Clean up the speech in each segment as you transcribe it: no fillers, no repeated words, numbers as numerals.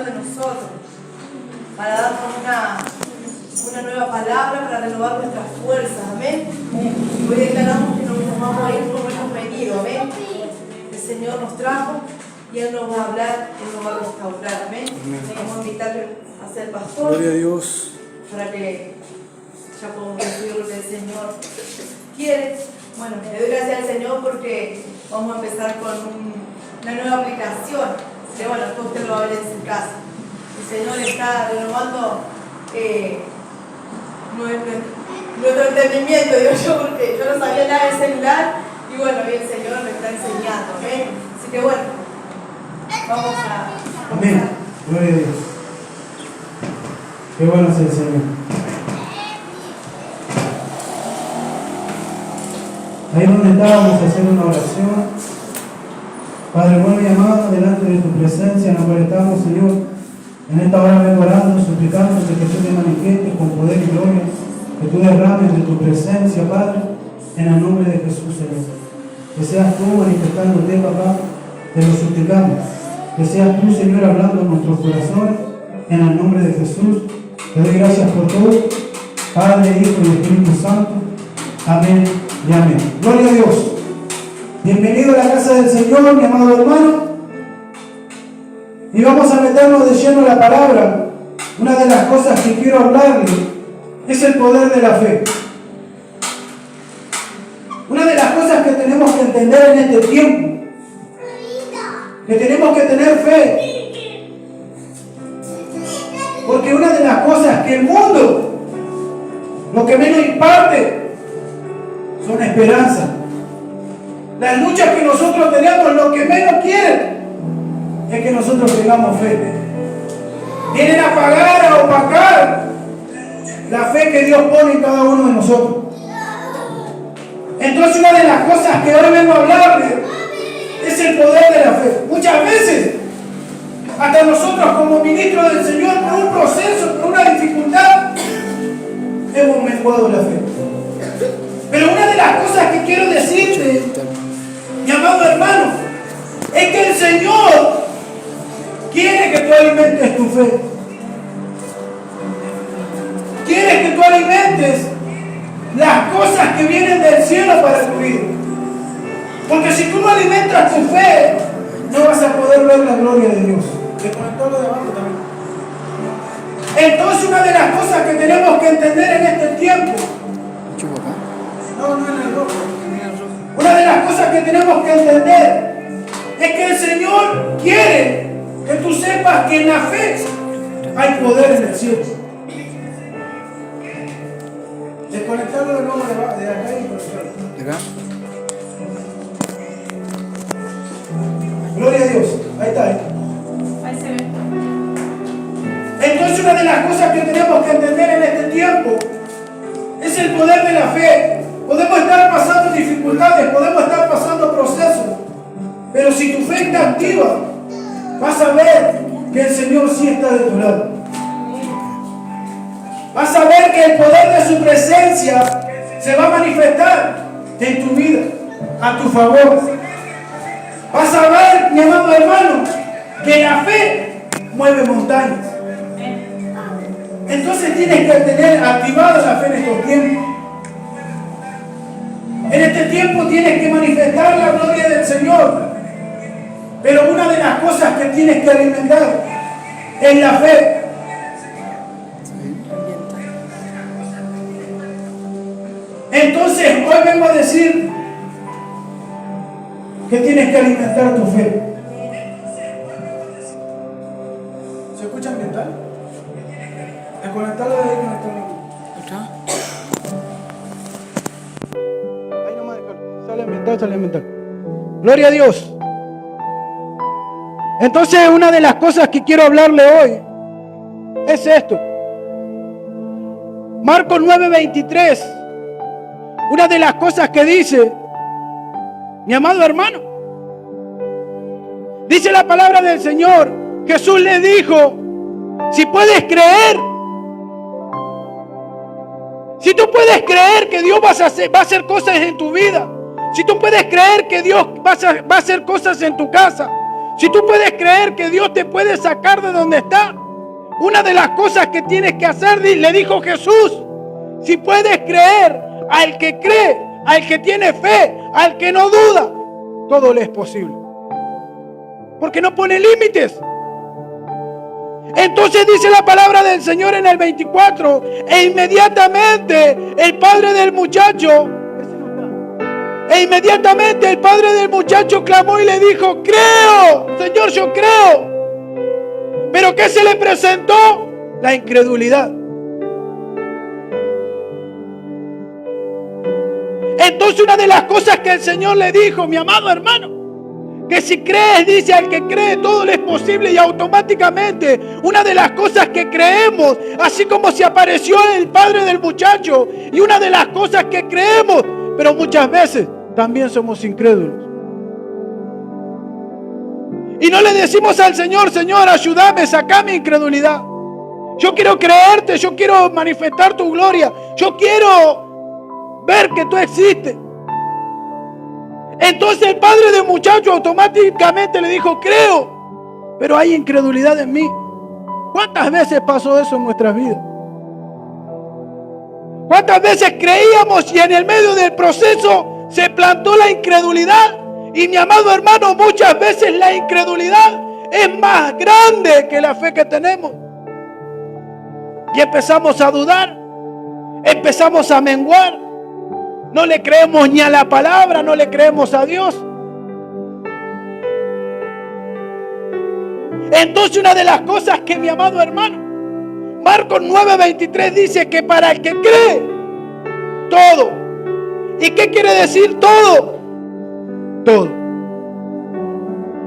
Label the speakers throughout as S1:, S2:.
S1: de nosotros, para darnos una nueva palabra, para renovar nuestras fuerzas, amén. Y hoy declaramos que no nos vamos a ir como hemos venido, amén. El Señor nos trajo y Él nos va a hablar, Él nos va a restaurar, amén. Vamos a invitarle a ser pastor.
S2: Gloria a Dios.
S1: Para que ya podamos recibir lo que el Señor quiere. Bueno, le doy gracias al Señor porque vamos a empezar con una nueva aplicación. Que bueno, después usted lo va a ver en su casa. El Señor está renovando nuestro entendimiento, digo yo, porque yo no sabía nada del celular y bueno, hoy el Señor me está enseñando, ¿ok? Así que bueno, vamos a...
S2: Amén. Gloria a Dios. Qué bueno es el Señor. Ahí donde estábamos a hacer una oración. Padre bueno y amado, delante de tu presencia nos conectamos, Señor. En esta hora vengo orando, suplicándote que tú te manifiestes con poder y gloria, que tú derrames de tu presencia, Padre, en el nombre de Jesús, Señor. Que seas tú manifestándote, papá, te lo suplicamos. Que seas tú, Señor, hablando en nuestros corazones, en el nombre de Jesús. Te doy gracias por todo, Padre, Hijo y Espíritu Santo. Amén y amén. Gloria a Dios. Bienvenido a la casa del Señor, mi amado hermano. Y vamos a meternos de lleno en la palabra. Una de las cosas que quiero hablarle es el poder de la fe. Una de las cosas que tenemos que entender en este tiempo, que tenemos que tener fe. Porque una de las cosas que el mundo, lo que menos imparte, son esperanza. Las luchas que nosotros tenemos, lo que menos quieren es que nosotros tengamos fe. Vienen a pagar, a opacar la fe que Dios pone en cada uno de nosotros. Entonces una de las cosas que hoy vengo a hablarles es el poder de la fe. Muchas veces, hasta nosotros como ministros del Señor, por un proceso, por una dificultad, hemos menguado la fe. Pero una de las cosas que quiero decirte, mi amado hermano, es que el Señor quiere que tú alimentes tu fe. Quiere que tú alimentes las cosas que vienen del cielo para tu vida. Porque si tú no alimentas tu fe, no vas a poder ver la gloria de Dios. Entonces una de las cosas que tenemos que entender en este tiempo, una de las cosas que tenemos que entender es que el Señor quiere que tú sepas que en la fe hay poder en el cielo. Desconectarlo de nuevo de acá y conectarlo. Gloria a Dios. Ahí está. Ahí se ve. Entonces una de las cosas que tenemos que entender en este tiempo es el poder de la fe. Podemos estar pasando dificultades, podemos estar pasando procesos, pero si tu fe está activa, vas a ver que el Señor sí está de tu lado. Vas a ver que el poder de su presencia se va a manifestar en tu vida, a tu favor. Vas a ver, mi amado hermano, que la fe mueve montañas. Entonces tienes que tener activada la fe en estos tiempos. En este tiempo tienes que manifestar la gloria del Señor. Pero una de las cosas que tienes que alimentar es la fe. Entonces hoy vengo a decir que tienes que alimentar tu fe. ¿Se escucha ambiental? Desconectarlo de ahí, conectarlo. Ahí nomás, sale ambiental. Gloria a Dios. Entonces una de las cosas que quiero hablarle hoy es esto. Marcos 9:23. Una de las cosas que dice, mi amado hermano, dice la palabra del Señor. Jesús le dijo, si puedes creer, si tú puedes creer que Dios va a hacer cosas en tu vida, si tú puedes creer que Dios va a hacer cosas en tu casa,
S3: Si tú puedes creer que Dios te puede sacar de donde está, una de las cosas que tienes que hacer, le dijo Jesús, si puedes creer, al que cree, al que tiene fe, al que no duda, todo le es posible. Porque no pone límites. Entonces dice la palabra del Señor en el 24, e inmediatamente el padre del muchacho clamó y le dijo, creo, Señor, yo creo. Pero ¿qué se le presentó? La incredulidad. Entonces una de las cosas que el Señor le dijo, mi amado hermano, que si crees, dice, al que cree todo le es posible, y automáticamente una de las cosas que creemos, así como se apareció el padre del muchacho, y una de las cosas que creemos, pero muchas veces también somos incrédulos. Y no le decimos al Señor, Señor, ayúdame, sacame mi incredulidad. Yo quiero creerte, yo quiero manifestar tu gloria, yo quiero ver que tú existes. Entonces el padre del muchacho automáticamente le dijo, creo, pero hay incredulidad en mí. ¿Cuántas veces pasó eso en nuestras vidas? ¿Cuántas veces creíamos y en el medio del proceso se plantó la incredulidad? Y mi amado hermano, muchas veces la incredulidad es más grande que la fe que tenemos. Y empezamos a dudar, empezamos a menguar. No le creemos ni a la palabra, no le creemos a Dios. Entonces una de las cosas que, mi amado hermano, Marcos 9:23 dice que para el que cree, todo. ¿Y qué quiere decir todo? Todo.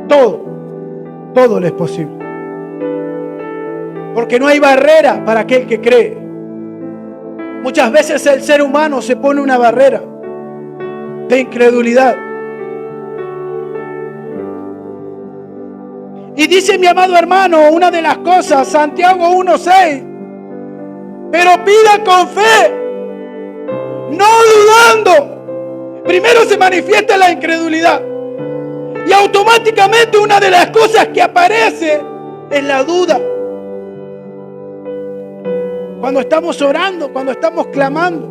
S3: Todo. Todo le es posible. Porque no hay barrera para aquel que cree. Muchas veces el ser humano se pone una barrera de incredulidad. Y dice mi amado hermano, una de las cosas, Santiago 1:6, pero pida con fe, no dudando. Primero se manifiesta la incredulidad. Y automáticamente una de las cosas que aparece es la duda. Cuando estamos orando, cuando estamos clamando.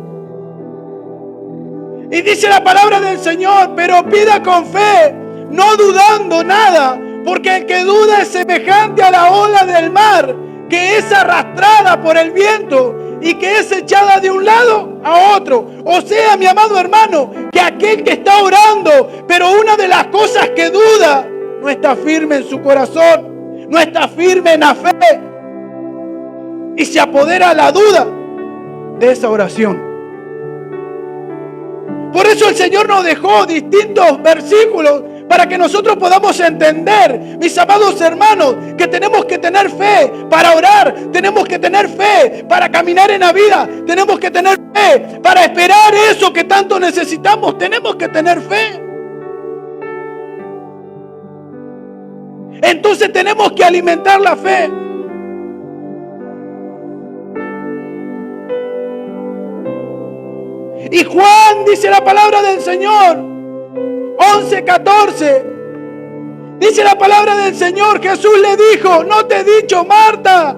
S3: Y dice la palabra del Señor, pero pida con fe, no dudando nada, porque el que duda es semejante a la ola del mar, que es arrastrada por el viento y que es echada de un lado a otro. O sea, mi amado hermano, que aquel que está orando, pero una de las cosas que duda, no está firme en su corazón, no está firme en la fe. Y se apodera la duda de esa oración. Por eso el Señor nos dejó distintos versículos para que nosotros podamos entender, mis amados hermanos, que tenemos que tener fe para orar, tenemos que tener fe para caminar en la vida, tenemos que tener fe para esperar eso que tanto necesitamos, tenemos que tener fe. Entonces tenemos que alimentar la fe. Y Juan, dice la palabra del Señor, 11:14, dice la palabra del Señor, Jesús le dijo, no te he dicho, Marta,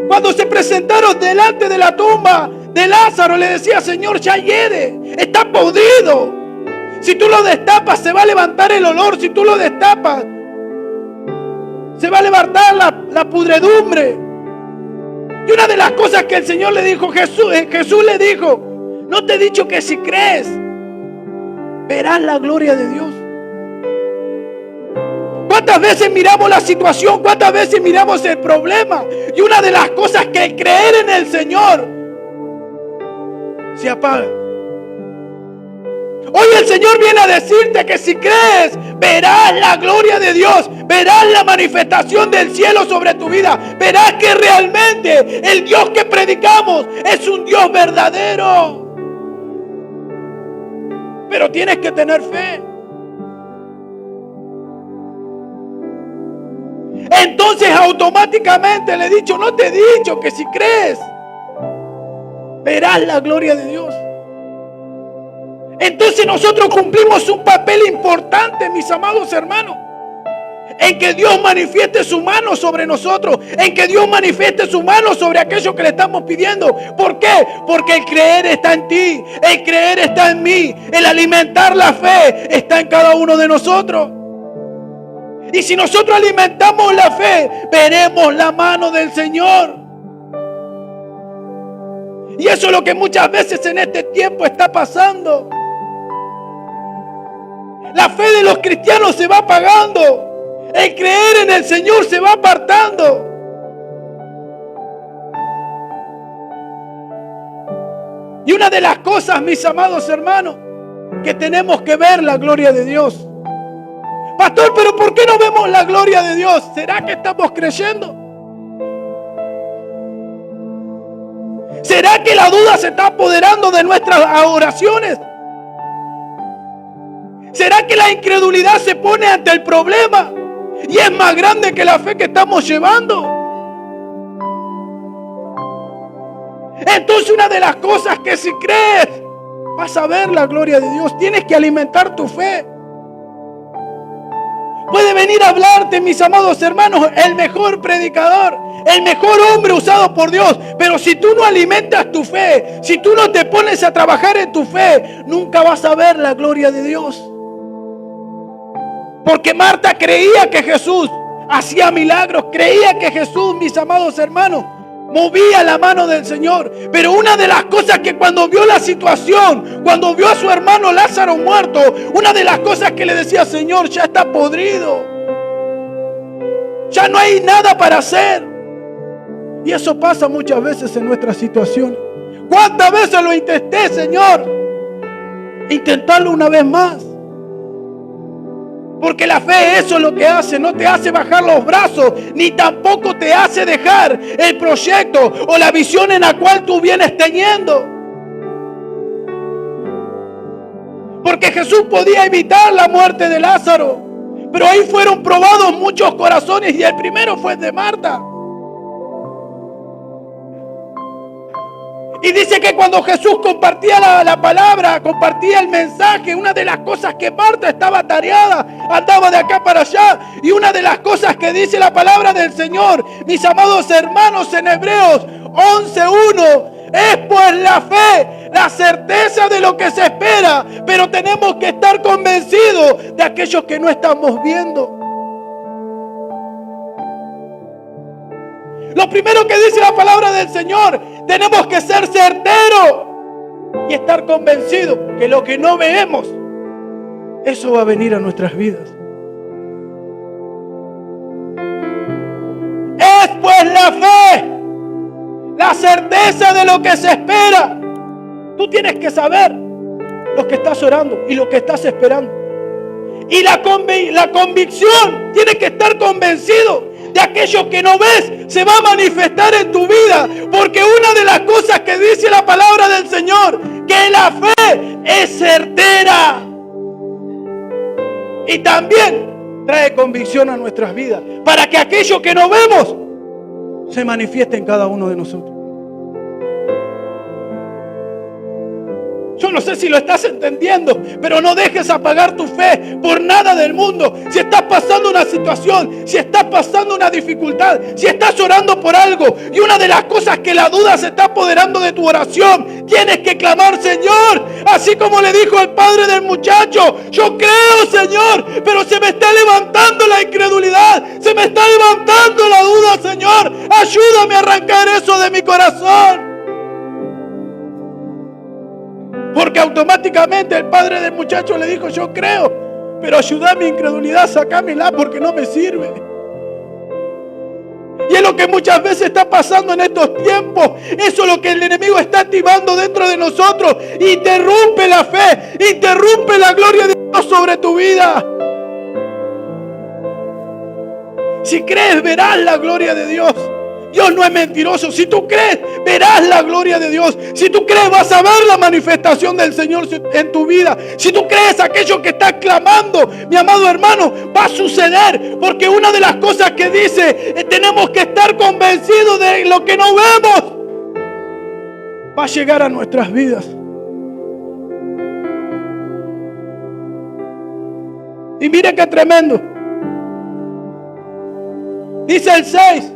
S3: cuando se presentaron delante de la tumba de Lázaro, le decía, Señor, ya hiede, está podrido. Si tú lo destapas, se va a levantar el olor. Si tú lo destapas, se va a levantar la pudredumbre. Y una de las cosas que el Señor le dijo, Jesús le dijo, no te he dicho que si crees, verás la gloria de Dios. ¿Cuántas veces miramos la situación? ¿Cuántas veces miramos el problema? Y una de las cosas que el creer en el Señor se apaga. Hoy el Señor viene a decirte que si crees, verás la gloria de Dios, verás la manifestación del cielo sobre tu vida, verás que realmente el Dios que predicamos es un Dios verdadero. Pero tienes que tener fe. Entonces automáticamente le he dicho, no te he dicho que si crees, verás la gloria de Dios. Entonces nosotros cumplimos un papel importante, mis amados hermanos. En que Dios manifieste su mano sobre nosotros. En que Dios manifieste su mano sobre aquello que le estamos pidiendo. ¿Por qué? Porque el creer está en ti. El creer está en mí. El alimentar la fe está en cada uno de nosotros. Y si nosotros alimentamos la fe, veremos la mano del Señor. Y eso es lo que muchas veces en este tiempo está pasando. La fe de los cristianos se va apagando. El creer en el Señor se va apartando. Y una de las cosas, mis amados hermanos, que tenemos que ver la gloria de Dios. Pastor, pero ¿por qué no vemos la gloria de Dios? ¿Será que estamos creyendo? ¿Será que la duda se está apoderando de nuestras oraciones? ¿Será que la incredulidad se pone ante el problema y es más grande que la fe que estamos llevando? Entonces una de las cosas que si crees vas a ver la gloria de Dios, tienes que alimentar tu fe. Puede venir a hablarte, mis amados hermanos, el mejor predicador, el mejor hombre usado por Dios. Pero si tú no alimentas tu fe, si tú no te pones a trabajar en tu fe, nunca vas a ver la gloria de Dios. Porque Marta creía que Jesús hacía milagros, creía que Jesús, mis amados hermanos, movía la mano del Señor. Pero una de las cosas que cuando vio la situación, cuando vio a su hermano Lázaro muerto, una de las cosas que le decía: Señor, ya está podrido, ya no hay nada para hacer. Y eso pasa muchas veces en nuestra situación. ¿Cuántas veces lo intenté, Señor? Intentarlo una vez más. Porque la fe, eso es lo que hace, no te hace bajar los brazos, ni tampoco te hace dejar el proyecto o la visión en la cual tú vienes teniendo. Porque Jesús podía evitar la muerte de Lázaro, pero ahí fueron probados muchos corazones y el primero fue el de Marta. Y dice que cuando Jesús compartía la palabra, compartía el mensaje, una de las cosas que Marta estaba tareada, andaba de acá para allá. Y una de las cosas que dice la palabra del Señor, mis amados hermanos, en Hebreos 11:1, es pues la fe, la certeza de lo que se espera, pero tenemos que estar convencidos de aquellos que no estamos viendo. Lo primero que dice la palabra del Señor, tenemos que ser certeros y estar convencidos que lo que no vemos, eso va a venir a nuestras vidas. Es pues la fe, la certeza de lo que se espera. Tú tienes que saber lo que estás orando y lo que estás esperando. Y la convicción, tienes que estar convencido de aquello que no ves se va a manifestar en tu vida. Porque una de las cosas que dice la palabra del Señor, que la fe es certera. Y también trae convicción a nuestras vidas, para que aquello que no vemos se manifieste en cada uno de nosotros. Yo no sé si lo estás entendiendo, pero no dejes apagar tu fe por nada del mundo. Si estás pasando una situación, si estás pasando una dificultad, si estás orando por algo y una de las cosas que la duda se está apoderando de tu oración, tienes que clamar: Señor, así como le dijo el padre del muchacho, yo creo, Señor, pero se me está levantando la incredulidad, se me está levantando la duda, Señor, ayúdame a arrancar eso de mi corazón. Porque automáticamente el padre del muchacho le dijo: yo creo, pero ayuda a mi incredulidad, sacámela porque no me sirve. Y es lo que muchas veces está pasando en estos tiempos. Eso es lo que el enemigo está activando dentro de nosotros. Interrumpe la fe, interrumpe la gloria de Dios sobre tu vida. Si crees, verás la gloria de Dios. Dios no es mentiroso. Si tú crees, verás la gloria de Dios. Si tú crees, vas a ver la manifestación del Señor en tu vida. Si tú crees aquello que estás clamando, mi amado hermano, va a suceder. Porque una de las cosas que dice, tenemos que estar convencidos de lo que no vemos, va a llegar a nuestras vidas. Y mire qué tremendo. Dice el 6.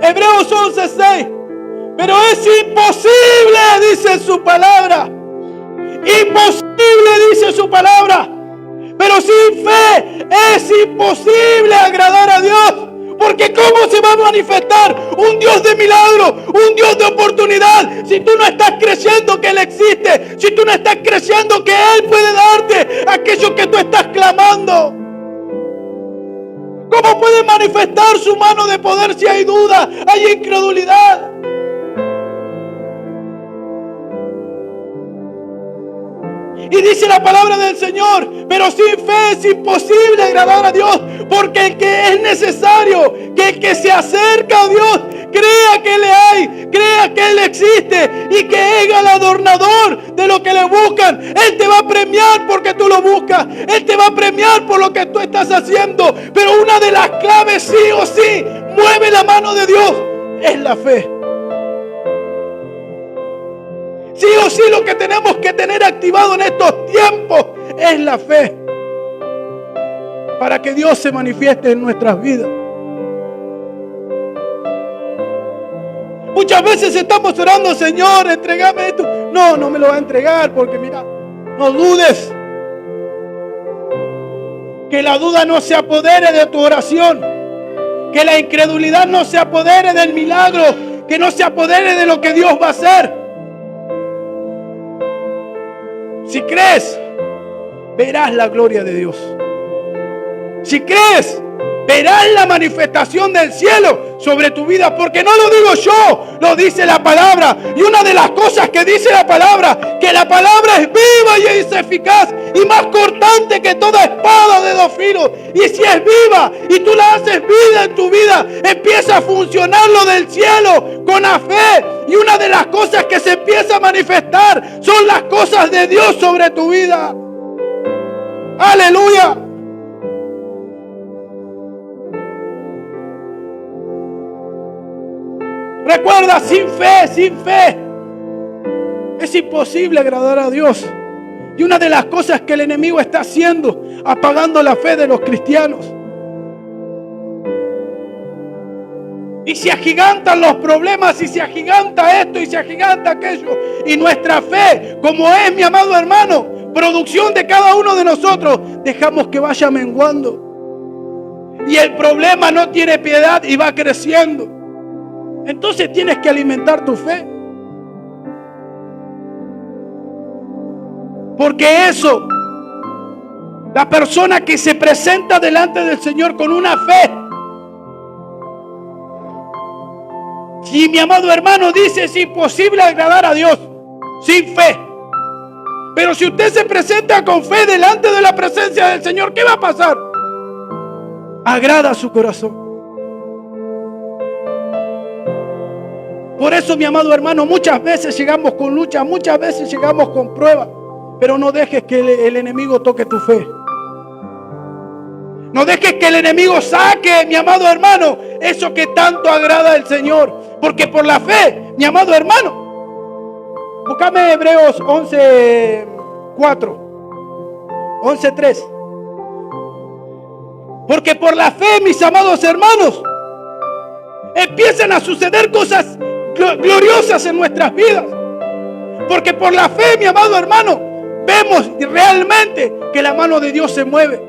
S3: Hebreos 11:6. Pero es imposible, dice su palabra. Imposible, dice su palabra. Pero sin fe es imposible agradar a Dios. Porque ¿cómo se va a manifestar un Dios de milagro, un Dios de oportunidad, si tú no estás creyendo que Él existe, si tú no estás creyendo que Él puede darte aquello que tú estás clamando? ¿Cómo puede manifestar su mano de poder si hay duda, hay incredulidad? Y dice la palabra del Señor, pero sin fe es imposible agradar a Dios, porque el que es necesario que el que se acerca a Dios crea que le hay, crea que Él existe y que es galardonador de lo que le buscan. Él te va a premiar porque tú lo buscas, Él te va a premiar por lo que tú estás haciendo. Pero una de las claves, sí o sí, mueve la mano de Dios, es la fe. Sí o sí, lo que tenemos que tener activado en estos tiempos es la fe, para que Dios se manifieste en nuestras vidas. Muchas veces estamos orando, Señor, entregame esto. No, no me lo va a entregar, porque mira, no dudes. Que la duda no se apodere de tu oración, que la incredulidad no se apodere del milagro, que no se apodere de lo que Dios va a hacer. Si crees, verás la gloria de Dios. Si crees, verás la manifestación del cielo sobre tu vida. Porque no lo digo yo, lo dice la palabra. Y una de las cosas que dice la palabra, que la palabra es viva y es eficaz y más cortante que toda espada de dos filos. Y si es viva y tú la haces vida en tu vida, empieza a funcionar lo del cielo con la fe. Y una de las cosas que se empieza a manifestar son las cosas de Dios sobre tu vida. Aleluya. Recuerda, sin fe, es imposible agradar a Dios. Y una de las cosas que el enemigo está haciendo, apagando la fe de los cristianos. Y se agigantan los problemas, y se agiganta esto, y se agiganta aquello. Y nuestra fe, como es, mi amado hermano, producción de cada uno de nosotros, dejamos que vaya menguando. Y el problema no tiene piedad y va creciendo. Entonces tienes que alimentar tu fe. Porque eso, la persona que se presenta delante del Señor con una fe, si mi amado hermano dice, es imposible agradar a Dios sin fe. Pero si usted se presenta con fe delante de la presencia del Señor, ¿qué va a pasar? Agrada su corazón. Por eso, mi amado hermano, muchas veces llegamos con lucha, muchas veces llegamos con pruebas, pero no dejes que el enemigo toque tu fe. No dejes que el enemigo saque, mi amado hermano, eso que tanto agrada al Señor. Porque por la fe, mi amado hermano, búscame Hebreos 11:4, 11:3. Porque por la fe, mis amados hermanos, empiezan a suceder cosas gloriosas en nuestras vidas. Porque por la fe, mi amado hermano, vemos realmente que la mano de Dios se mueve.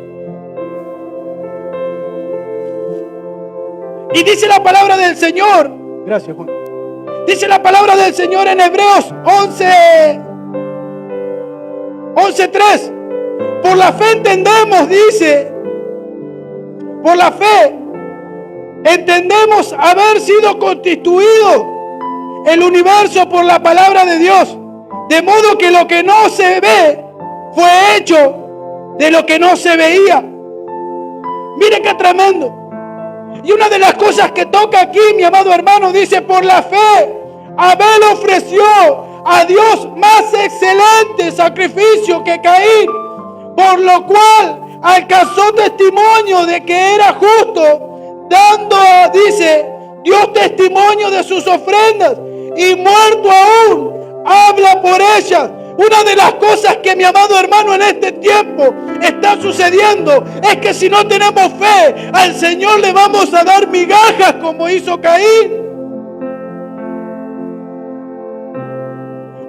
S3: Y dice la palabra del Señor, gracias Juan, dice la palabra del Señor en Hebreos 11:3. Por la fe entendemos, dice, por la fe entendemos haber sido constituido el universo por la palabra de Dios, de modo que lo que no se ve fue hecho de lo que no se veía. Mire qué tremendo. Y una de las cosas que toca aquí, mi amado hermano, dice, por la fe Abel ofreció a Dios más excelente sacrificio que Caín, por lo cual alcanzó testimonio de que era justo, dando, dice, Dios testimonio de sus ofrendas, y muerto aún habla por ellas, Una de las cosas que, mi amado hermano, en este tiempo está sucediendo es que si no tenemos fe, al Señor le vamos a dar migajas como hizo Caín.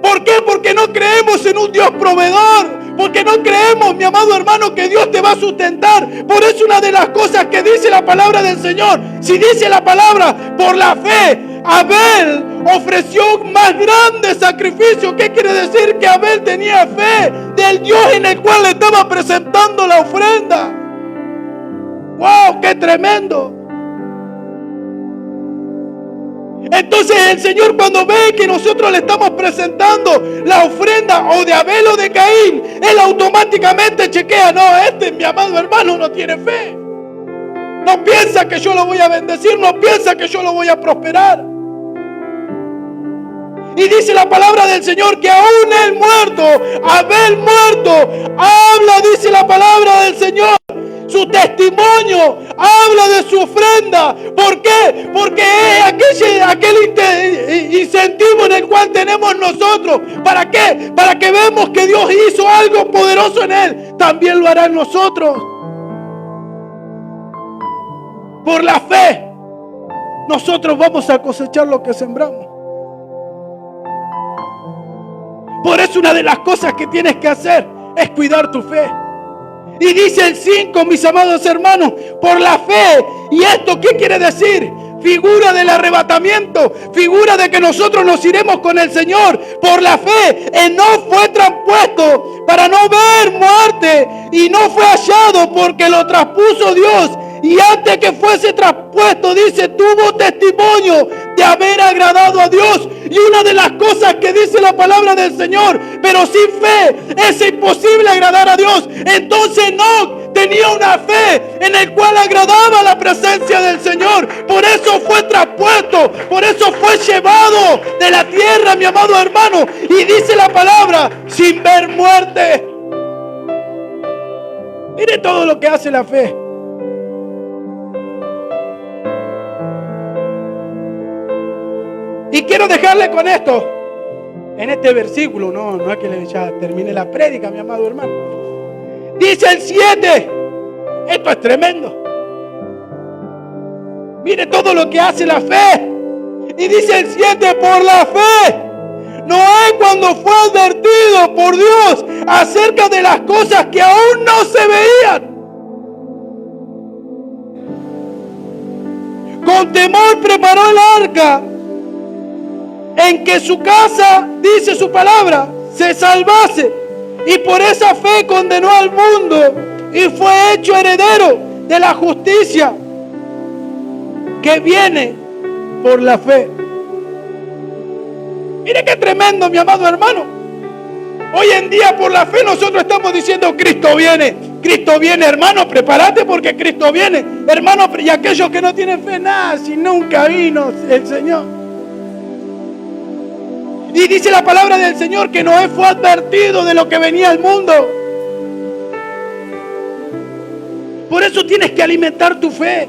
S3: ¿Por qué? Porque no creemos en un Dios proveedor. Porque no creemos, mi amado hermano, que Dios te va a sustentar. Por eso una de las cosas que dice la palabra del Señor, si dice la palabra, por la fe, Abel ofreció un más grande sacrificio. ¿Qué quiere decir? Que Abel tenía fe del Dios en el cual le estaba presentando la ofrenda. ¡Wow! ¡Qué tremendo! Entonces el Señor, cuando ve que nosotros le estamos presentando la ofrenda o de Abel o de Caín, Él automáticamente chequea: no, mi amado hermano no tiene fe. No piensa que yo lo voy a bendecir, no piensa que yo lo voy a prosperar. Y dice la palabra del Señor que aún el muerto, Abel muerto, habla, dice la palabra del Señor. Su testimonio habla de su ofrenda. ¿Por qué? Porque es aquel incentivo en el cual tenemos nosotros. ¿Para qué? Para que vemos que Dios hizo algo poderoso en él. También lo hará en nosotros. Por la fe, nosotros vamos a cosechar lo que sembramos. Por eso una de las cosas que tienes que hacer es cuidar tu fe. Y dice el 5, mis amados hermanos, por la fe. ¿Y esto qué quiere decir? Figura del arrebatamiento, figura de que nosotros nos iremos con el Señor. Por la fe, Enoc fue traspuesto para no ver muerte y no fue hallado porque lo traspuso Dios. Y antes que fuese traspuesto, dice, tuvo testimonio de haber agradado a Dios. Y una de las cosas que dice la palabra del Señor, pero sin fe es imposible agradar a Dios. Entonces Enoc tenía una fe en el cual agradaba la presencia del Señor. Por eso fue traspuesto, por eso fue llevado de la tierra, mi amado hermano. Y dice la palabra, sin ver muerte. Mire todo lo que hace la fe. Y quiero dejarle con esto, en este versículo, no es que ya termine la prédica, mi amado hermano. Dice el 7, esto es tremendo. Mire todo lo que hace la fe. Y dice el 7, por la fe, Noé, cuando fue advertido por Dios acerca de las cosas que aún no se veían, con temor preparó el arca, en que su casa, dice su palabra, se salvase, y por esa fe condenó al mundo y fue hecho heredero de la justicia que viene por la fe. Mire qué tremendo, mi amado hermano. Hoy en día por la fe nosotros estamos diciendo: Cristo viene, hermano, prepárate porque Cristo viene, hermano. Y aquellos que no tienen fe, nada, si nunca vino el Señor. Y dice la palabra del Señor que Noé fue advertido de lo que venía al mundo. Por eso tienes que alimentar tu fe.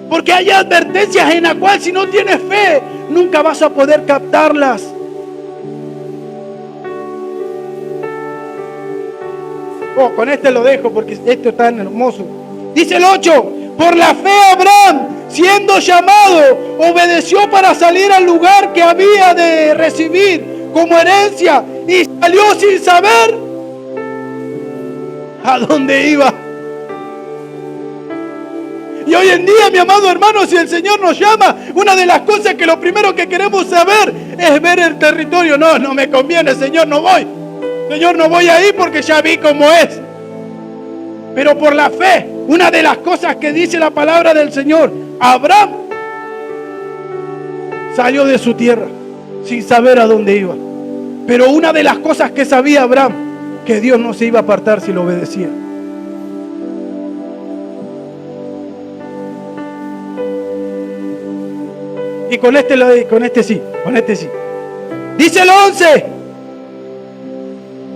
S3: Porque hay advertencias en las cuales si no tienes fe, nunca vas a poder captarlas. Con este lo dejo porque esto es tan hermoso. Dice el 8, por la fe Abraham, siendo llamado, obedeció para salir al lugar que había de recibir como herencia y salió sin saber a dónde iba. Y hoy en día, mi amado hermano, si el Señor nos llama, una de las cosas que lo primero que queremos saber es ver el territorio. No me conviene, Señor, no voy. Señor, no voy ahí porque ya vi cómo es. Pero por la fe, una de las cosas que dice la palabra del Señor, Abraham salió de su tierra sin saber a dónde iba. Pero una de las cosas que sabía Abraham, que Dios no se iba a apartar si lo obedecía. Y con este sí. Dice el 11,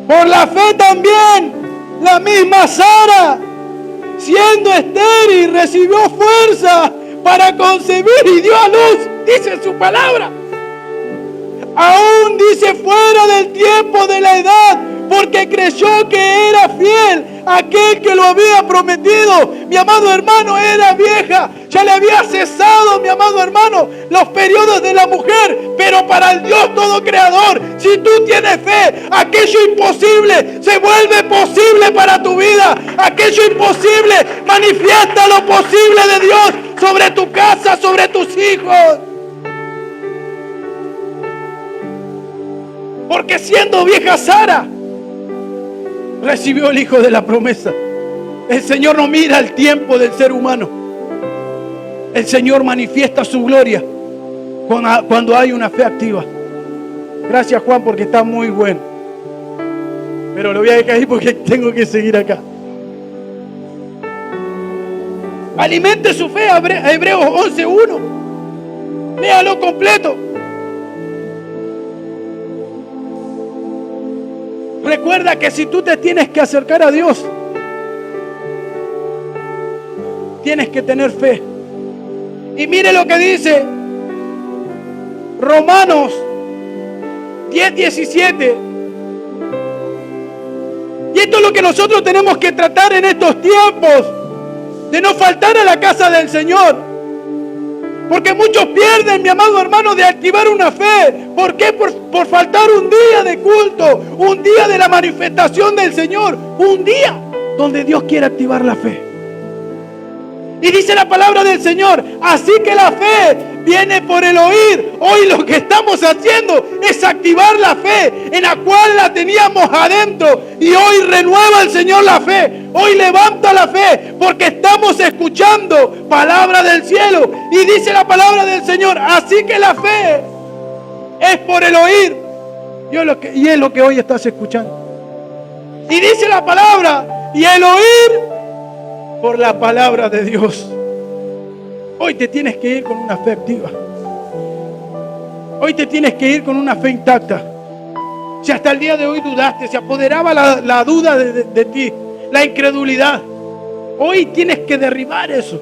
S3: por la fe también la misma Sara, siendo estéril, recibió fuerza para concebir y dio a luz, dice su palabra. Aún dice fuera del tiempo de la edad, porque creyó que era fiel aquel que lo había prometido. Mi amado hermano, era vieja, ya le había cesado, mi amado hermano, los periodos de la mujer. Pero para el Dios todo creador, si tú tienes fe, aquello imposible se vuelve posible para tu vida. Aquello imposible manifiesta lo posible de Dios sobre tu casa, sobre tus hijos. Porque siendo vieja Sara, recibió el hijo de la promesa. El Señor no mira el tiempo del ser humano. El Señor manifiesta su gloria cuando hay una fe activa. Gracias, Juan, porque está muy bueno. Pero lo voy a dejar ahí porque tengo que seguir acá. Alimente su fe, Hebreos 11:1. Léalo completo. Recuerda que si tú te tienes que acercar a Dios, tienes que tener fe. Y mire lo que dice Romanos 10:17. Y esto es lo que nosotros tenemos que tratar en estos tiempos, de no faltar a la casa del Señor. Porque muchos pierden, mi amado hermano, de activar una fe. ¿Por qué? Por faltar un día de culto, un día de la manifestación del Señor, un día donde Dios quiere activar la fe. Y dice la palabra del Señor, así que la fe viene por el oír. Hoy lo que estamos haciendo es activar la fe, en la cual la teníamos adentro. Y hoy renueva el Señor la fe. Hoy levanta la fe, porque estamos escuchando palabra del cielo. Y dice la palabra del Señor, así que la fe es por el oír. Y es lo que hoy estás escuchando. Y dice la palabra, y el oír por la palabra de Dios. Hoy te tienes que ir con una fe activa. Hoy te tienes que ir con una fe intacta. Si hasta el día de hoy dudaste, se apoderaba la duda de ti, la incredulidad, hoy tienes que derribar eso.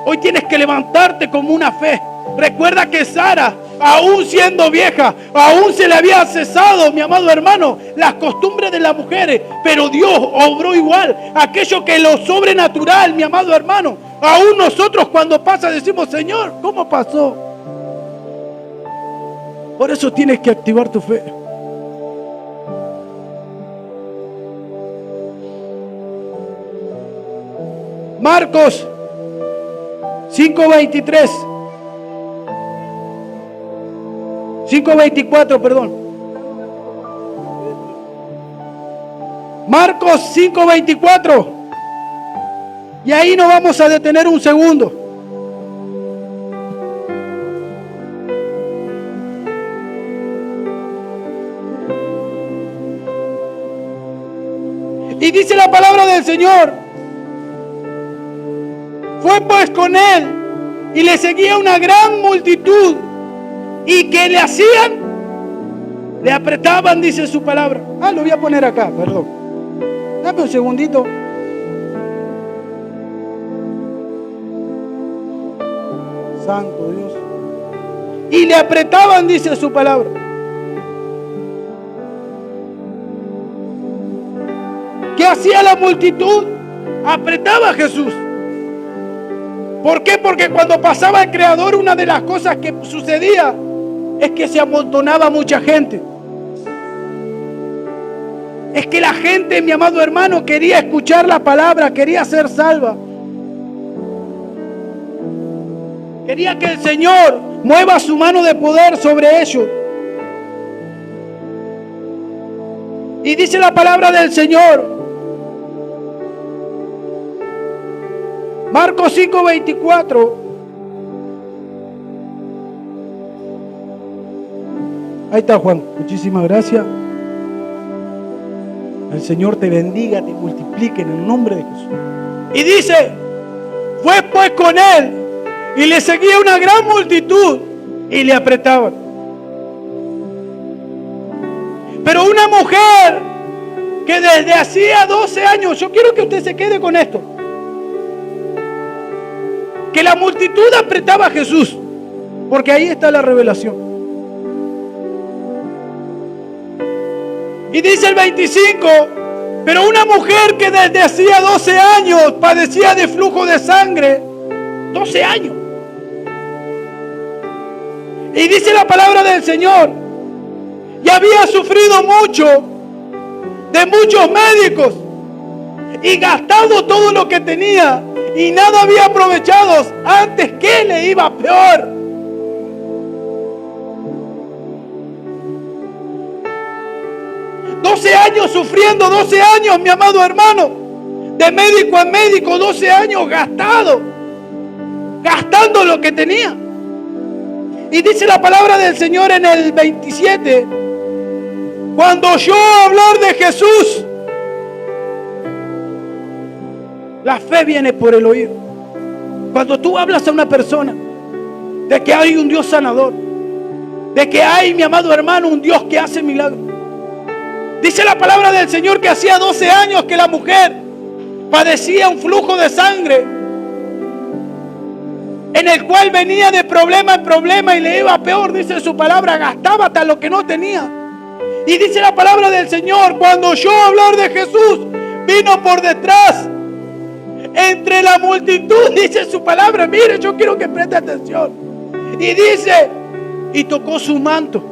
S3: Hoy tienes que levantarte como una fe. Recuerda que Sara, aún siendo vieja, aún se le había cesado, mi amado hermano, las costumbres de las mujeres, pero Dios obró igual. Aquello que lo sobrenatural, mi amado hermano, aún nosotros cuando pasa decimos, Señor, ¿cómo pasó? Por eso tienes que activar tu fe. Marcos 5:23. 5:24, perdón. Marcos 5:24. Y ahí nos vamos a detener un segundo. Y dice la palabra del Señor: fue pues con él y le seguía una gran multitud. ¿Y qué le hacían? Le apretaban, dice su palabra. Lo voy a poner acá, perdón. Dame un segundito. Santo Dios. Y le apretaban, dice su palabra. ¿Qué hacía la multitud? Apretaba a Jesús. ¿Por qué? Porque cuando pasaba el Creador, una de las cosas que sucedía es que se amontonaba mucha gente. Es que la gente, mi amado hermano, quería escuchar la palabra, quería ser salva. Quería que el Señor mueva su mano de poder sobre ellos. Y dice la palabra del Señor, Marcos 5:24. Ahí está, Juan. Muchísimas gracias. El Señor te bendiga, te multiplique en el nombre de Jesús. Y dice, fue pues con él y le seguía una gran multitud y le apretaban. Pero una mujer que desde hacía 12 años, yo quiero que usted se quede con esto, que la multitud apretaba a Jesús, porque ahí está la revelación. Y dice el 25, pero una mujer que desde hacía 12 años padecía de flujo de sangre, 12 años. Y dice la palabra del Señor, y había sufrido mucho de muchos médicos y gastado todo lo que tenía y nada había aprovechado, antes que le iba peor. Años sufriendo, 12 años, mi amado hermano, de médico en médico, 12 años gastando lo que tenía. Y dice la palabra del Señor en el 27, cuando oyó hablar de Jesús, la fe viene por el oír. Cuando tú hablas a una persona de que hay un Dios sanador, de que hay, mi amado hermano, un Dios que hace milagros. Dice la palabra del Señor que hacía 12 años que la mujer padecía un flujo de sangre, en el cual venía de problema en problema y le iba peor. Dice su palabra, gastaba hasta lo que no tenía. Y dice la palabra del Señor, cuando oyó hablar de Jesús, vino por detrás, entre la multitud, dice su palabra. Mire, yo quiero que preste atención. Y dice, y tocó su manto.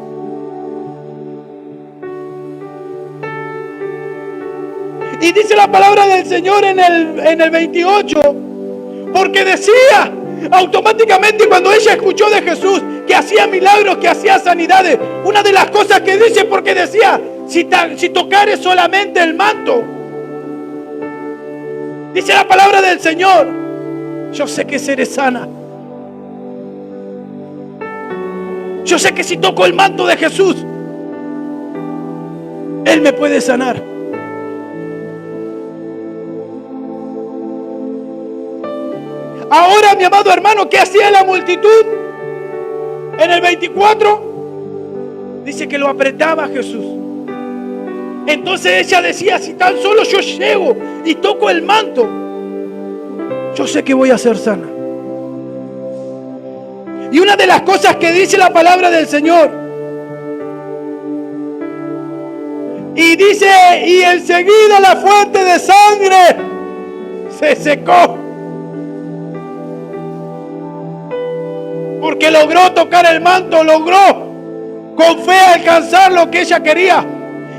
S3: Y dice la palabra del Señor en el 28, porque decía automáticamente cuando ella escuchó de Jesús que hacía milagros, que hacía sanidades, una de las cosas que dice, porque decía, si tocare solamente el manto, dice la palabra del Señor, yo sé que seré sana. Yo sé que si toco el manto de Jesús, Él me puede sanar. Ahora, mi amado hermano, ¿qué hacía la multitud? En el 24 dice que lo apretaba a Jesús. Entonces ella decía, si tan solo yo llego y toco el manto, yo sé que voy a ser sana. Y una de las cosas que dice la palabra del Señor, y dice, y enseguida la fuente de sangre se secó. Porque logró tocar el manto, logró con fe alcanzar lo que ella quería.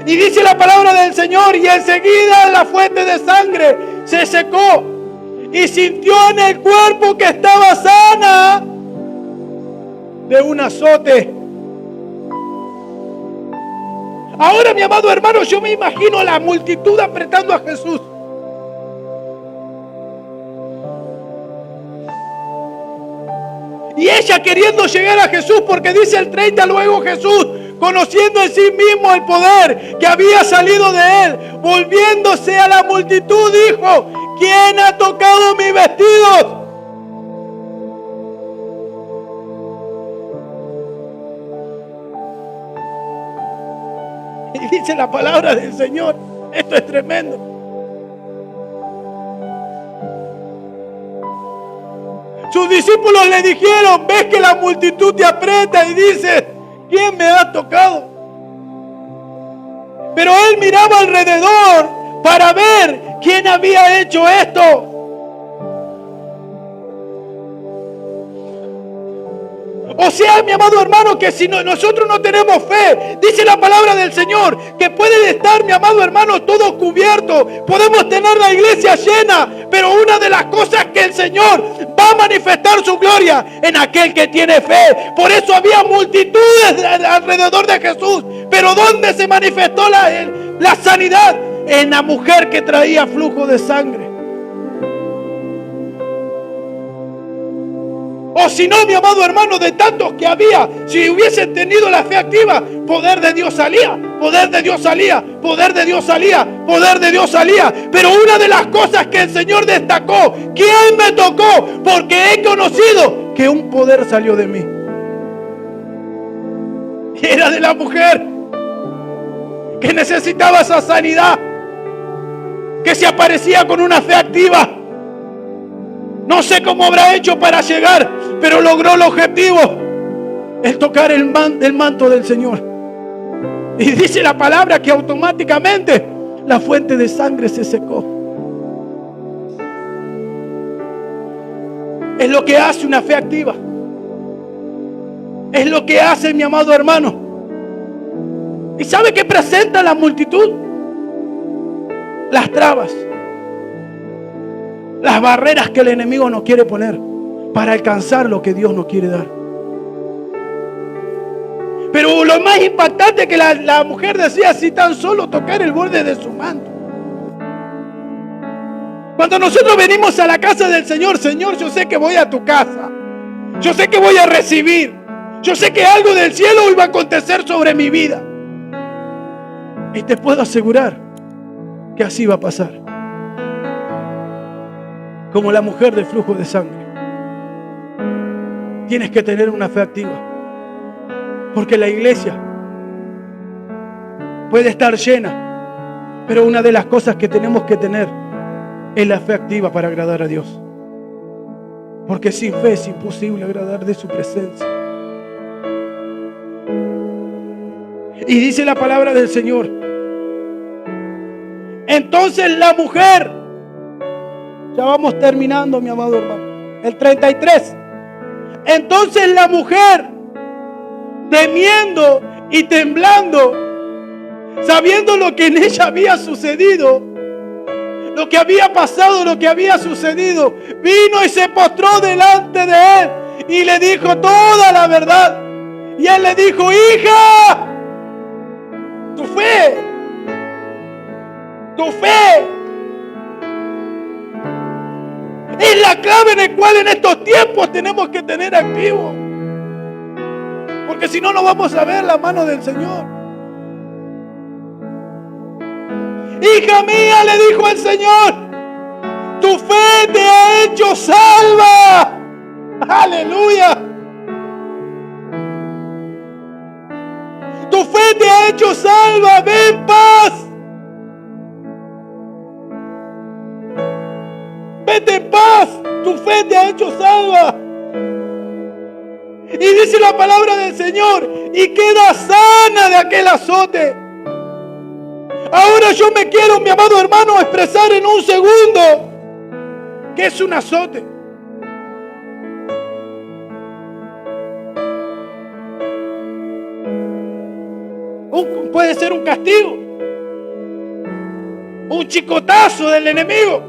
S3: Y dice la palabra del Señor, y enseguida la fuente de sangre se secó y sintió en el cuerpo que estaba sana de un azote. Ahora, mi amado hermano, yo me imagino la multitud apretando a Jesús. Y ella queriendo llegar a Jesús, porque dice el 30, luego Jesús, conociendo en sí mismo el poder que había salido de él, volviéndose a la multitud, dijo, ¿quién ha tocado mis vestidos? Y dice la palabra del Señor, esto es tremendo. Sus discípulos le dijeron, ves que la multitud te aprieta y dice, ¿quién me ha tocado? Pero él miraba alrededor para ver quién había hecho esto. O sea, mi amado hermano, que si nosotros no tenemos fe, dice la palabra del Señor, que puede estar, mi amado hermano, todo cubierto. Podemos tener la iglesia llena, pero una de las cosas que el Señor va a manifestar su gloria en aquel que tiene fe. Por eso había multitudes alrededor de Jesús. Pero ¿dónde se manifestó la sanidad? En la mujer que traía flujo de sangre. O si no, mi amado hermano, de tantos que había, si hubiesen tenido la fe activa, poder de Dios salía, poder de Dios salía, poder de Dios salía, poder de Dios salía. Pero una de las cosas que el Señor destacó, ¿quién me tocó? Porque he conocido que un poder salió de mí. Y era de la mujer que necesitaba esa sanidad, que se aparecía con una fe activa. No sé cómo habrá hecho para llegar, pero logró el objetivo, el tocar el manto del Señor. Y dice la palabra que automáticamente la fuente de sangre se secó. Es lo que hace una fe activa. Es lo que hace, mi amado hermano. ¿Y sabe qué presenta la multitud? Las trabas, las barreras que el enemigo nos quiere poner para alcanzar lo que Dios nos quiere dar. Pero lo más impactante es que la mujer decía: si tan solo tocar el borde de su manto. Cuando nosotros venimos a la casa del Señor, Señor, yo sé que voy a tu casa, yo sé que voy a recibir, yo sé que algo del cielo iba a acontecer sobre mi vida. Y te puedo asegurar que así va a pasar. Como la mujer del flujo de sangre. Tienes que tener una fe activa. Porque la iglesia puede estar llena, pero una de las cosas que tenemos que tener es la fe activa para agradar a Dios. Porque sin fe es imposible agradar de su presencia. Y dice la palabra del Señor: entonces la mujer, ya vamos terminando, mi amado hermano, el 33. Entonces la mujer, temiendo y temblando, sabiendo lo que en ella había sucedido, lo que había pasado, lo que había sucedido, vino y se postró delante de él y le dijo toda la verdad. Y él le dijo: hija, tu fe es la clave en la cual en estos tiempos tenemos que tener activo. Porque si no, no vamos a ver la mano del Señor. Hija mía, le dijo el Señor, tu fe te ha hecho salva. Aleluya. Tu fe te ha hecho salva. Ve en paz. Vete en paz. Tu fe te ha hecho salva. Y dice la palabra del Señor, y queda sana de aquel azote. Ahora yo me quiero, mi amado hermano, expresar en un segundo qué es un azote. Puede ser un castigo, un chicotazo del enemigo.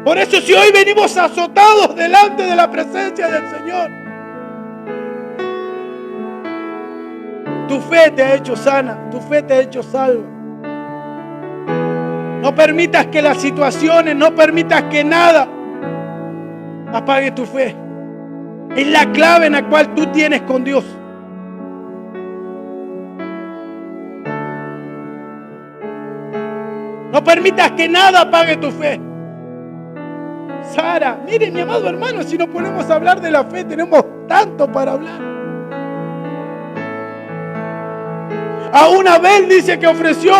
S3: Por eso, si hoy venimos azotados delante de la presencia del Señor, tu fe te ha hecho sana, tu fe te ha hecho salvo. No permitas que las situaciones, no permitas que nada apague tu fe. Es la clave en la cual tú tienes con Dios. No permitas que nada apague tu fe. Sara, mire, mi amado hermano, si nos ponemos a hablar de la fe, tenemos tanto para hablar. Aún Abel dice que ofreció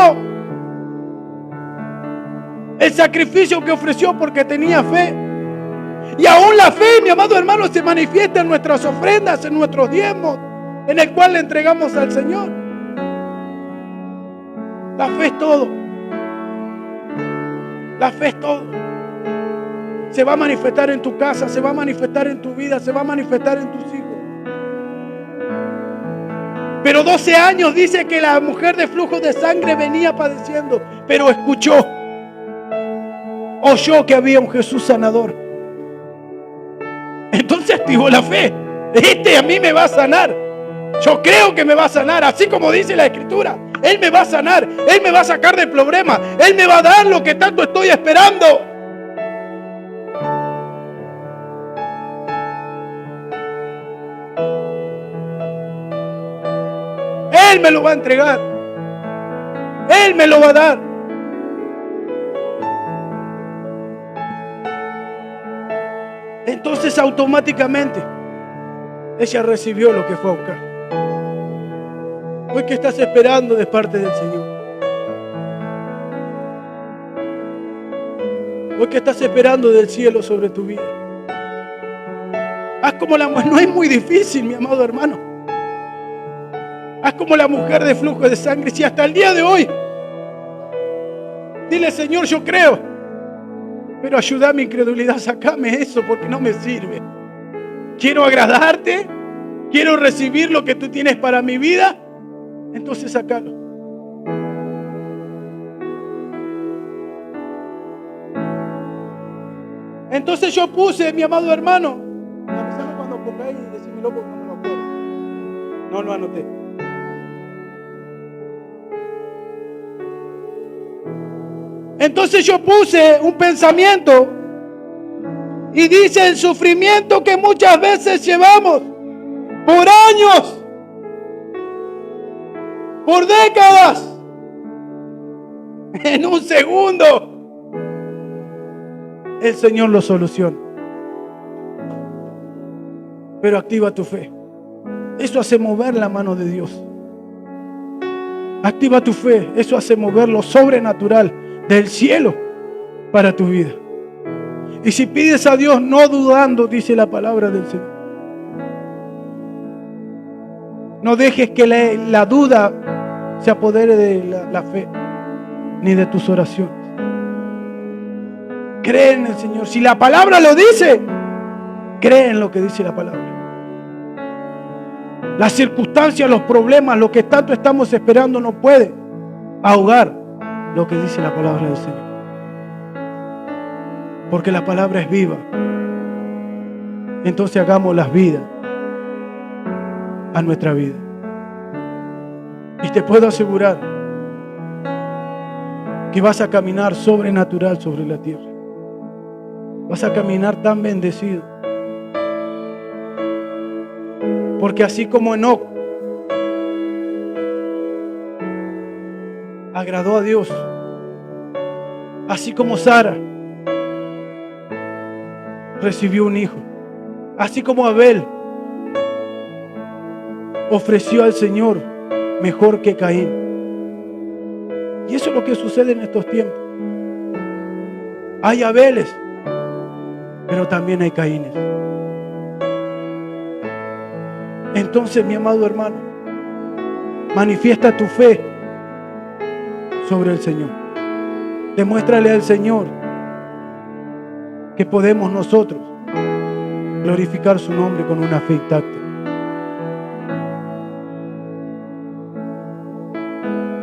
S3: el sacrificio que ofreció porque tenía fe. Y aún la fe, mi amado hermano, se manifiesta en nuestras ofrendas, en nuestros diezmos, en el cual le entregamos al Señor. La fe es todo. La fe es todo. Se va a manifestar en tu casa, se va a manifestar en tu vida, se va a manifestar en tus hijos. Pero 12 años dice que la mujer de flujo de sangre venía padeciendo, pero escuchó, oyó que había un Jesús sanador. Entonces activó la fe. Este a mí me va a sanar. Yo creo que me va a sanar, así como dice la Escritura. Él me va a sanar, Él me va a sacar del problema, Él me va a dar lo que tanto estoy esperando. Él me lo va a entregar. Él me lo va a dar. Entonces automáticamente ella recibió lo que fue a buscar. Hoy, ¿qué estás esperando de parte del Señor? Hoy, ¿qué estás esperando del cielo sobre tu vida? Haz como la mujer, no es muy difícil, mi amado hermano. Haz como la mujer de flujo de sangre. Si hasta el día de hoy, dile: Señor, yo creo, pero ayuda a mi incredulidad, sacame eso porque no me sirve. Quiero agradarte, quiero recibir lo que tú tienes para mi vida, entonces sacalo. Entonces yo puse, mi amado hermano, avísame cuando pongáis y decímelo porque no me lo acuerdo. No lo anoté. Entonces yo puse un pensamiento y dice: el sufrimiento que muchas veces llevamos por años, por décadas, en un segundo el Señor lo soluciona. Pero activa tu fe. Eso hace mover la mano de Dios. Activa tu fe. Eso hace mover lo sobrenatural del cielo para tu vida. Y si pides a Dios no dudando, dice la palabra del Señor, no dejes que la duda se apodere de la fe ni de tus oraciones. Cree en el Señor. Si la palabra lo dice, cree en lo que dice la palabra. Las circunstancias, los problemas, lo que tanto estamos esperando no puede ahogar lo que dice la palabra del Señor. Porque la palabra es viva. Entonces hagamos las vidas a nuestra vida. Y te puedo asegurar que vas a caminar sobrenatural sobre la tierra. Vas a caminar tan bendecido. Porque así como Enoc agradó a Dios, así como Sara recibió un hijo, así como Abel ofreció al Señor mejor que Caín. Y eso es lo que sucede en estos tiempos. Hay Abeles, pero también hay Caínes. Entonces, mi amado hermano, manifiesta tu fe sobre el Señor. Demuéstrale al Señor que podemos nosotros glorificar su nombre con una fe intacta.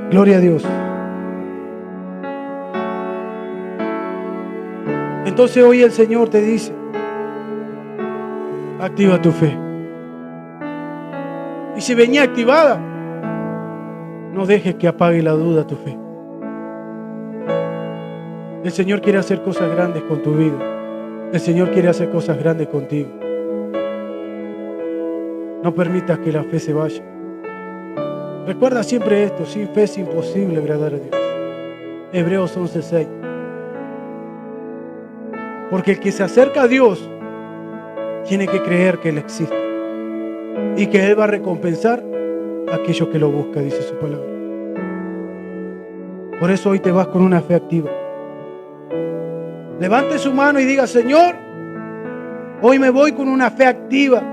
S3: Gloria a Dios. Entonces hoy el Señor te dice: activa tu fe. Y si venía activada, no dejes que apague la duda tu fe. El Señor quiere hacer cosas grandes con tu vida. El Señor quiere hacer cosas grandes contigo. No permitas que la fe se vaya. Recuerda siempre esto: sin fe es imposible agradar a Dios. Hebreos 11:6. Porque el que se acerca a Dios tiene que creer que Él existe y que Él va a recompensar a aquellos que lo buscan, dice su palabra. Por eso hoy te vas con una fe activa. Levante su mano y diga: Señor, hoy me voy con una fe activa.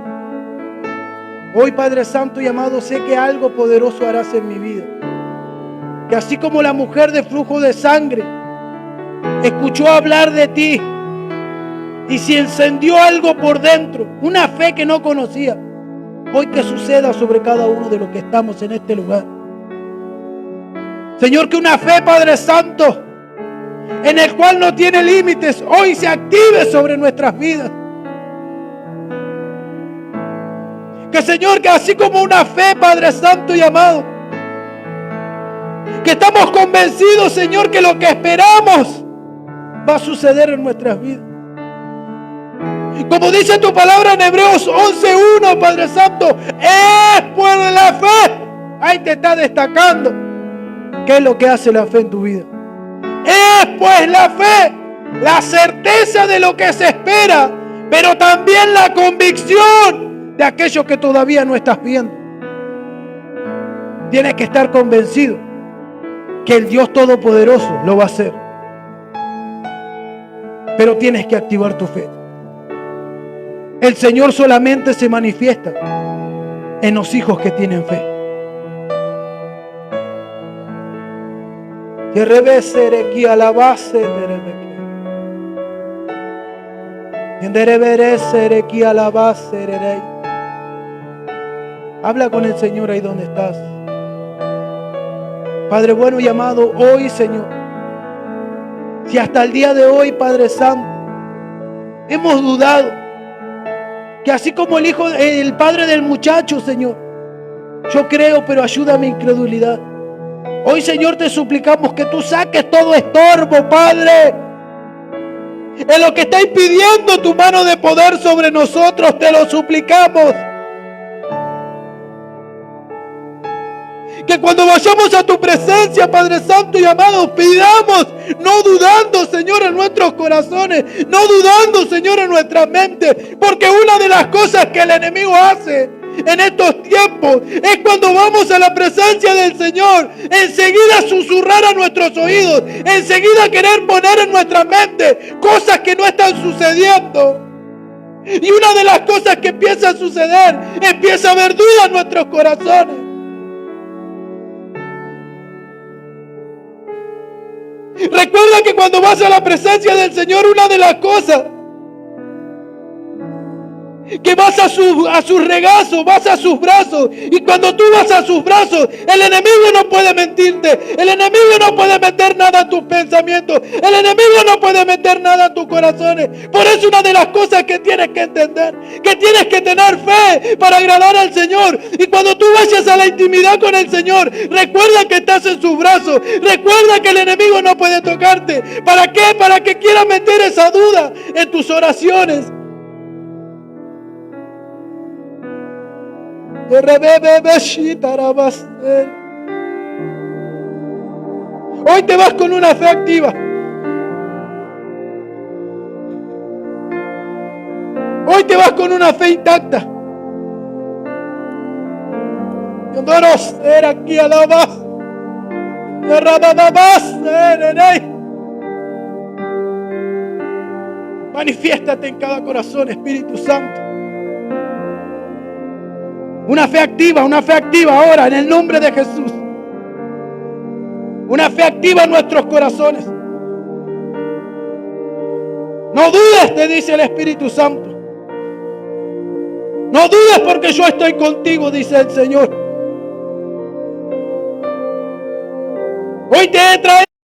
S3: Hoy, Padre Santo y amado, sé que algo poderoso harás en mi vida. Que así como la mujer de flujo de sangre escuchó hablar de ti y se encendió algo por dentro, una fe que no conocía, hoy que suceda sobre cada uno de los que estamos en este lugar. Señor, que una fe, Padre Santo, en el cual no tiene límites, hoy se active sobre nuestras vidas. Que, Señor, que así como una fe, Padre Santo y amado, que estamos convencidos, Señor, que lo que esperamos va a suceder en nuestras vidas. Y como dice tu palabra en Hebreos 11:1, Padre Santo, es por la fe. Ahí te está destacando qué es lo que hace la fe en tu vida. Es pues la fe, la certeza de lo que se espera, pero también la convicción de aquello que todavía no estás viendo. Tienes que estar convencido que el Dios Todopoderoso lo va a hacer. Pero tienes que activar tu fe. El Señor solamente se manifiesta en los hijos que tienen fe. Que revesere aquí a la base de Rebeque. Y endereveresere aquí a la base de Rey. Habla con el Señor ahí donde estás. Padre bueno y amado, hoy, Señor, si hasta el día de hoy, Padre Santo, hemos dudado, que así como el padre del muchacho, Señor, yo creo, pero ayuda a mi incredulidad. Hoy, Señor, te suplicamos que tú saques todo estorbo, Padre, en lo que está impidiendo tu mano de poder sobre nosotros. Te lo suplicamos. Que cuando vayamos a tu presencia, Padre Santo y amado, pidamos, no dudando, Señor, en nuestros corazones, no dudando, Señor, en nuestra mente, porque una de las cosas que el enemigo hace en estos tiempos es cuando vamos a la presencia del Señor, enseguida susurrar a nuestros oídos, enseguida querer poner en nuestra mente cosas que no están sucediendo. Y una de las cosas que empieza a suceder, empieza a haber duda en nuestros corazones. Recuerda que cuando vas a la presencia del Señor, una de las cosas que vas a sus regazos, vas a sus brazos, y cuando tú vas a sus brazos, el enemigo no puede mentirte, el enemigo no puede meter nada en tus pensamientos, el enemigo no puede meter nada en tus corazones. Por eso una de las cosas que tienes que entender, que tienes que tener fe para agradar al Señor, y cuando tú vayas a la intimidad con el Señor, recuerda que estás en sus brazos, recuerda que el enemigo no puede tocarte. ¿Para qué? Para que quiera meter esa duda en tus oraciones. Hoy te vas con una fe activa. Hoy te vas con una fe intacta. Yo quiero ser aquí a la base. Manifiéstate en cada corazón, Espíritu Santo. Una fe activa ahora en el nombre de Jesús. Una fe activa en nuestros corazones. No dudes, te dice el Espíritu Santo. No dudes porque yo estoy contigo, dice el Señor. Hoy te he traído